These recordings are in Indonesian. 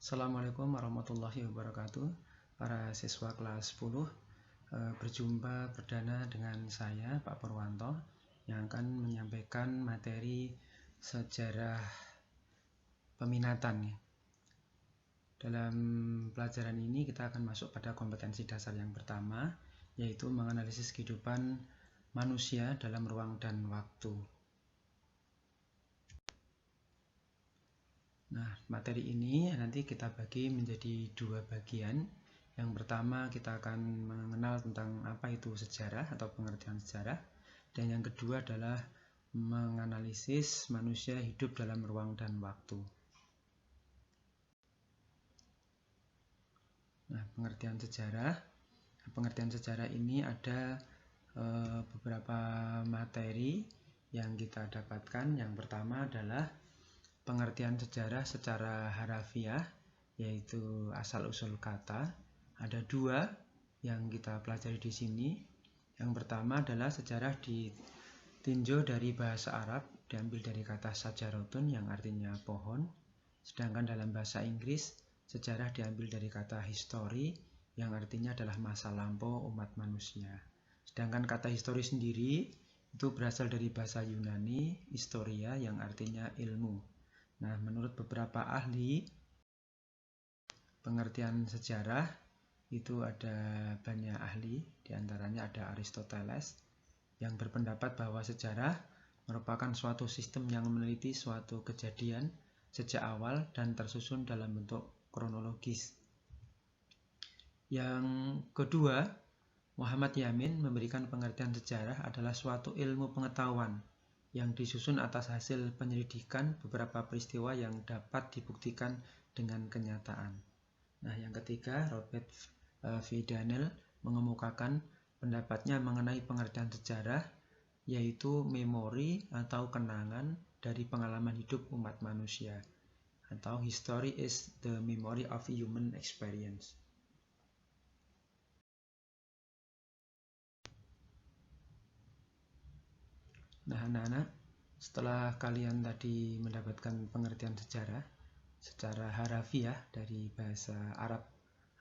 Assalamualaikum warahmatullahi wabarakatuh. Para siswa kelas 10 berjumpa perdana dengan saya Pak Purwanto yang akan menyampaikan materi sejarah peminatan. Dalam pelajaran ini kita akan masuk pada kompetensi dasar yang pertama, yaitu menganalisis kehidupan manusia dalam ruang dan waktu. Nah, materi ini nanti kita bagi menjadi dua bagian. Yang pertama kita akan mengenal tentang apa itu sejarah atau pengertian sejarah, dan yang kedua adalah menganalisis manusia hidup dalam ruang dan waktu. Nah, pengertian sejarah ini ada beberapa materi yang kita dapatkan. Yang pertama adalah pengertian sejarah secara harafiah, yaitu asal-usul kata. Ada dua yang kita pelajari di sini. Yang pertama adalah sejarah ditinjau dari bahasa Arab, diambil dari kata sajarotun yang artinya pohon. Sedangkan dalam bahasa Inggris, sejarah diambil dari kata history yang artinya adalah masa lampau umat manusia. Sedangkan kata history sendiri itu berasal dari bahasa Yunani, historia, yang artinya ilmu. Nah, menurut beberapa ahli pengertian sejarah, itu ada banyak ahli, diantaranya ada Aristoteles, yang berpendapat bahwa sejarah merupakan suatu sistem yang meneliti suatu kejadian sejak awal dan tersusun dalam bentuk kronologis. Yang kedua, Muhammad Yamin memberikan pengertian sejarah adalah suatu ilmu pengetahuan yang disusun atas hasil penyelidikan beberapa peristiwa yang dapat dibuktikan dengan kenyataan. Nah, yang ketiga, Robert V. Daniel mengemukakan pendapatnya mengenai pengertian sejarah, yaitu memori atau kenangan dari pengalaman hidup umat manusia, atau history is the memory of human experience. Nah, anak-anak, setelah kalian tadi mendapatkan pengertian sejarah secara harafiah dari bahasa Arab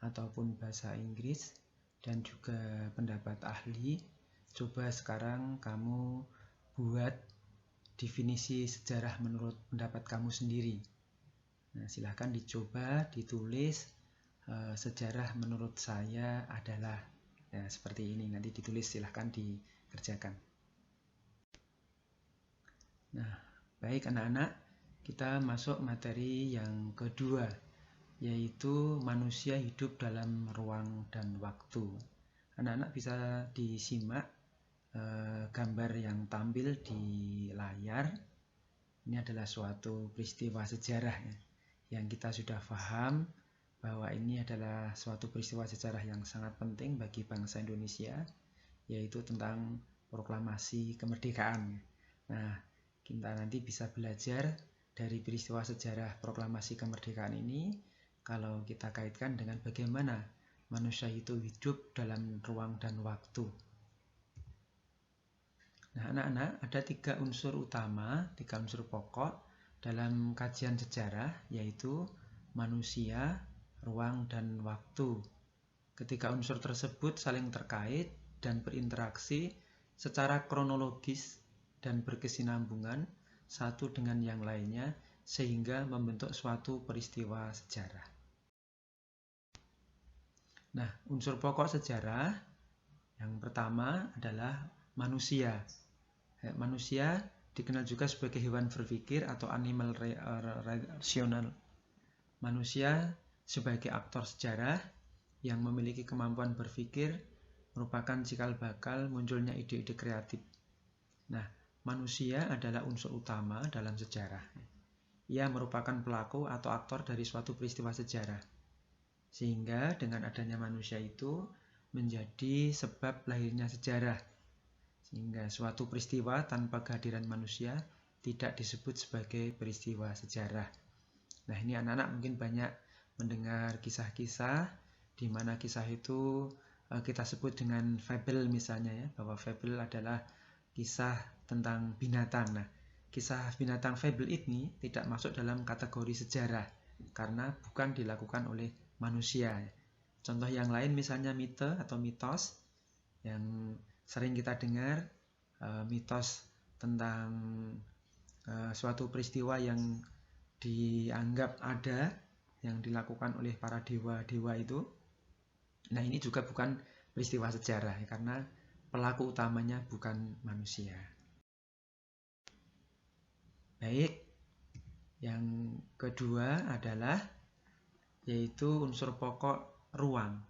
ataupun bahasa Inggris dan juga pendapat ahli, coba sekarang kamu buat definisi sejarah menurut pendapat kamu sendiri. Nah, silahkan dicoba ditulis. Sejarah menurut saya adalah seperti ini. Nanti ditulis, silahkan dikerjakan. Nah, baik anak-anak, kita masuk materi yang kedua, yaitu manusia hidup dalam ruang dan waktu. Anak-anak bisa disimak gambar yang tampil di layar. Ini adalah suatu peristiwa sejarah yang kita sudah paham bahwa ini adalah suatu peristiwa sejarah yang sangat penting bagi bangsa Indonesia, yaitu tentang proklamasi kemerdekaan. Nah, kita nanti bisa belajar dari peristiwa sejarah proklamasi kemerdekaan ini kalau kita kaitkan dengan bagaimana manusia itu hidup dalam ruang dan waktu. Nah, anak-anak, ada tiga unsur utama, tiga unsur pokok dalam kajian sejarah, yaitu manusia, ruang, dan waktu. Ketiga unsur tersebut saling terkait dan berinteraksi secara kronologis dan berkesinambungan satu dengan yang lainnya sehingga membentuk suatu peristiwa sejarah. Nah, unsur pokok sejarah yang pertama adalah manusia. Manusia dikenal juga sebagai hewan berpikir atau animal rasional. Manusia sebagai aktor sejarah yang memiliki kemampuan berpikir merupakan cikal bakal munculnya ide-ide kreatif. Nah, manusia adalah unsur utama dalam sejarah. Ia merupakan pelaku atau aktor dari suatu peristiwa sejarah. Sehingga dengan adanya manusia itu menjadi sebab lahirnya sejarah. Sehingga suatu peristiwa tanpa kehadiran manusia tidak disebut sebagai peristiwa sejarah. Nah, ini anak-anak mungkin banyak mendengar kisah-kisah di mana kisah itu kita sebut dengan fable misalnya ya, bahwa fable adalah kisah tentang binatang. Nah, kisah binatang fable ini tidak masuk dalam kategori sejarah. karena bukan dilakukan oleh manusia. Contoh yang lain misalnya mite atau mitos yang sering kita dengar, mitos tentang suatu peristiwa yang dianggap ada, yang dilakukan oleh para dewa-dewa itu. Nah, ini juga bukan peristiwa sejarah karena pelaku utamanya bukan manusia. Baik, yang kedua adalah yaitu unsur pokok ruang.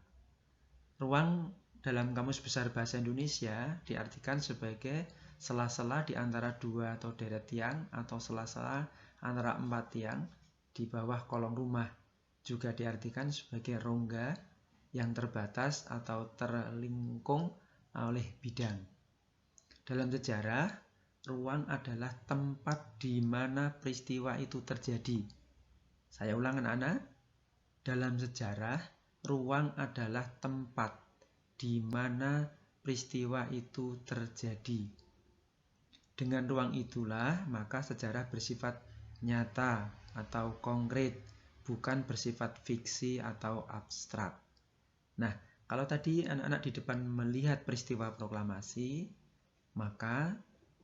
Ruang dalam Kamus Besar Bahasa Indonesia diartikan sebagai sela-sela di antara dua atau deret tiang atau sela-sela antara 4 tiang di bawah kolong rumah. Juga diartikan sebagai rongga yang terbatas atau terlingkung oleh bidang. Dalam sejarah, ruang adalah tempat di mana peristiwa itu terjadi. Saya ulang anak-anak, dalam sejarah, ruang adalah tempat di mana peristiwa itu terjadi. Dengan ruang itulah, maka sejarah bersifat nyata atau konkret, bukan bersifat fiksi atau abstrak. Nah, kalau tadi anak-anak di depan melihat peristiwa proklamasi, maka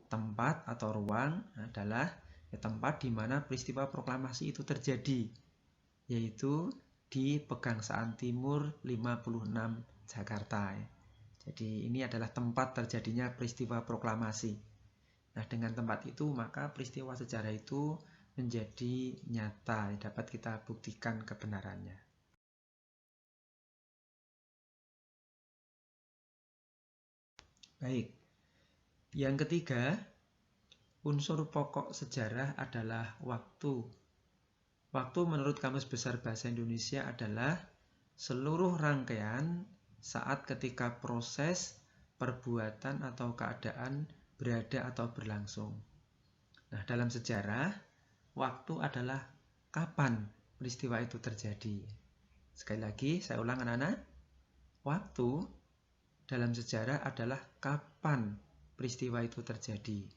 tempat atau ruang adalah tempat di mana peristiwa proklamasi itu terjadi, yaitu di Pegangsaan Timur 56 Jakarta. Jadi ini adalah tempat terjadinya peristiwa proklamasi. Nah, dengan tempat itu maka peristiwa sejarah itu menjadi nyata, dapat kita buktikan kebenarannya. Baik, yang ketiga, unsur pokok sejarah adalah waktu. Waktu menurut Kamus Besar Bahasa Indonesia adalah seluruh rangkaian saat ketika proses, perbuatan, atau keadaan berada atau berlangsung. Nah, dalam sejarah, waktu adalah kapan peristiwa itu terjadi. Sekali lagi, saya ulang anak-anak. Waktu dalam sejarah adalah kapan peristiwa itu terjadi.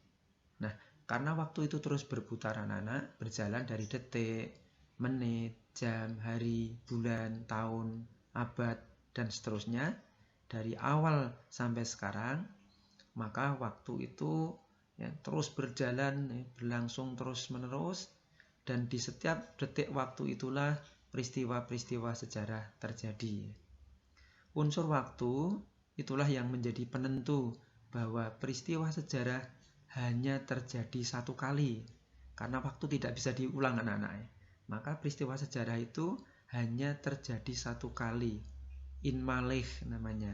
Nah, karena waktu itu terus berputar anak-anak, berjalan dari detik, menit, jam, hari, bulan, tahun, abad, dan seterusnya, dari awal sampai sekarang, maka waktu itu terus berjalan, berlangsung terus-menerus, dan di setiap detik waktu itulah peristiwa-peristiwa sejarah terjadi. Unsur waktu itulah yang menjadi penentu bahwa peristiwa sejarah hanya terjadi satu kali, karena waktu tidak bisa diulang anak-anak. Maka peristiwa sejarah itu hanya terjadi satu kali, in malih namanya.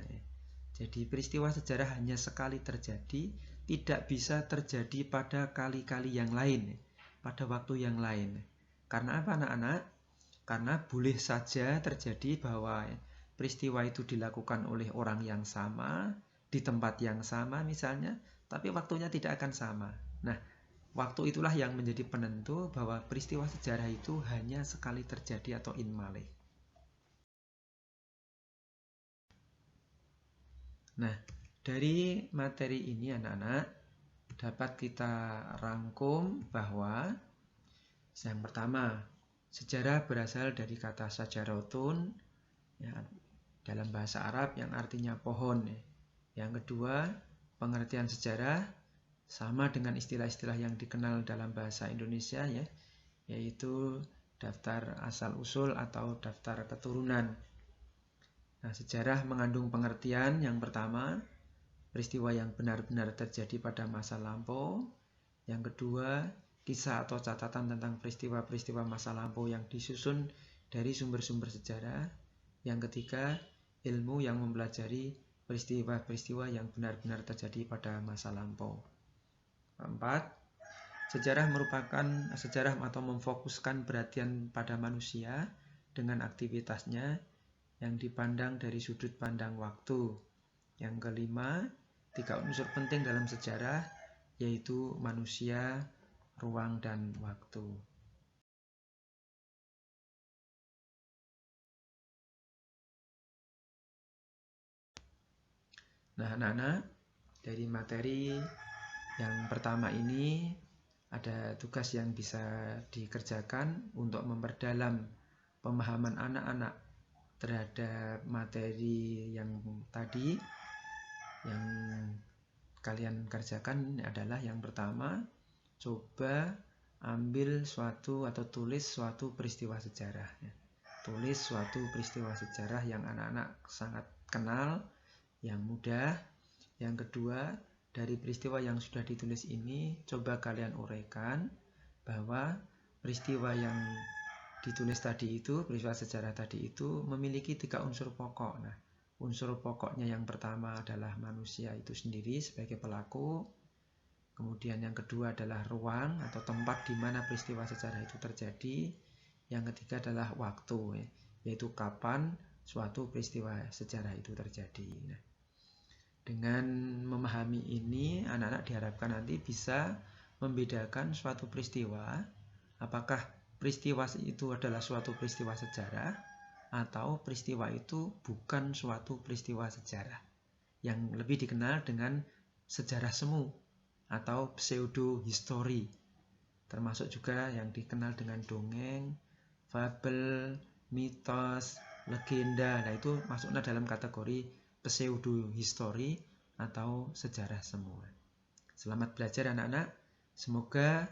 Jadi peristiwa sejarah hanya sekali terjadi, tidak bisa terjadi pada kali-kali yang lain, pada waktu yang lain. Karena apa anak-anak? Karena boleh saja terjadi bahwa peristiwa itu dilakukan oleh orang yang sama, di tempat yang sama misalnya, tapi waktunya tidak akan sama. Nah, waktu itulah yang menjadi penentu bahwa peristiwa sejarah itu hanya sekali terjadi atau in malih. Nah, dari materi ini anak-anak dapat kita rangkum bahwa yang pertama, sejarah berasal dari kata sajarotun, ya, dalam bahasa Arab yang artinya pohon. Yang kedua, pengertian sejarah sama dengan istilah-istilah yang dikenal dalam bahasa Indonesia, ya, yaitu daftar asal-usul atau daftar keturunan. Nah, sejarah mengandung pengertian yang pertama, peristiwa yang benar-benar terjadi pada masa lampau. Yang kedua, kisah atau catatan tentang peristiwa-peristiwa masa lampau yang disusun dari sumber-sumber sejarah. Yang ketiga, ilmu yang mempelajari peristiwa-peristiwa yang benar-benar terjadi pada masa lampau. Keempat, sejarah merupakan sejarah atau memfokuskan perhatian pada manusia dengan aktivitasnya yang dipandang dari sudut pandang waktu. Yang kelima, 3 unsur penting dalam sejarah yaitu manusia, ruang, dan waktu. Nah, anak-anak, dari materi yang pertama ini ada tugas yang bisa dikerjakan untuk memperdalam pemahaman anak-anak terhadap materi yang tadi. Yang kalian kerjakan adalah yang pertama, coba ambil suatu atau tulis suatu peristiwa sejarah. Tulis suatu peristiwa sejarah yang anak-anak sangat kenal, yang mudah. Yang kedua, dari peristiwa yang sudah ditulis ini, coba kalian uraikan bahwa peristiwa yang ditulis tadi itu, peristiwa sejarah tadi itu memiliki 3 unsur pokok. Nah, unsur pokoknya yang pertama adalah manusia itu sendiri sebagai pelaku. Kemudian yang kedua adalah ruang atau tempat di mana peristiwa sejarah itu terjadi. Yang ketiga adalah waktu, yaitu kapan suatu peristiwa sejarah itu terjadi. Nah, dengan memahami ini, anak-anak diharapkan nanti bisa membedakan suatu peristiwa, apakah peristiwa itu adalah suatu peristiwa sejarah atau peristiwa itu bukan suatu peristiwa sejarah, yang lebih dikenal dengan sejarah semu atau pseudo history, termasuk juga yang dikenal dengan dongeng, fabel, mitos, legenda. Nah, itu masuknya dalam kategori pseudo history atau sejarah semu. Selamat belajar anak-anak, semoga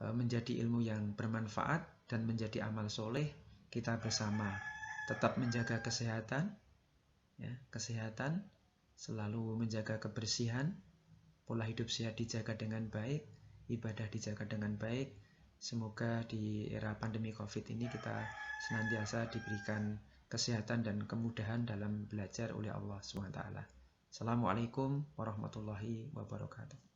menjadi ilmu yang bermanfaat dan menjadi amal soleh kita bersama. Tetap menjaga kesehatan, kesehatan, selalu menjaga kebersihan, pola hidup sehat dijaga dengan baik, ibadah dijaga dengan baik. Semoga di era pandemi COVID ini kita senantiasa diberikan kesehatan dan kemudahan dalam belajar oleh Allah SWT. Assalamualaikum warahmatullahi wabarakatuh.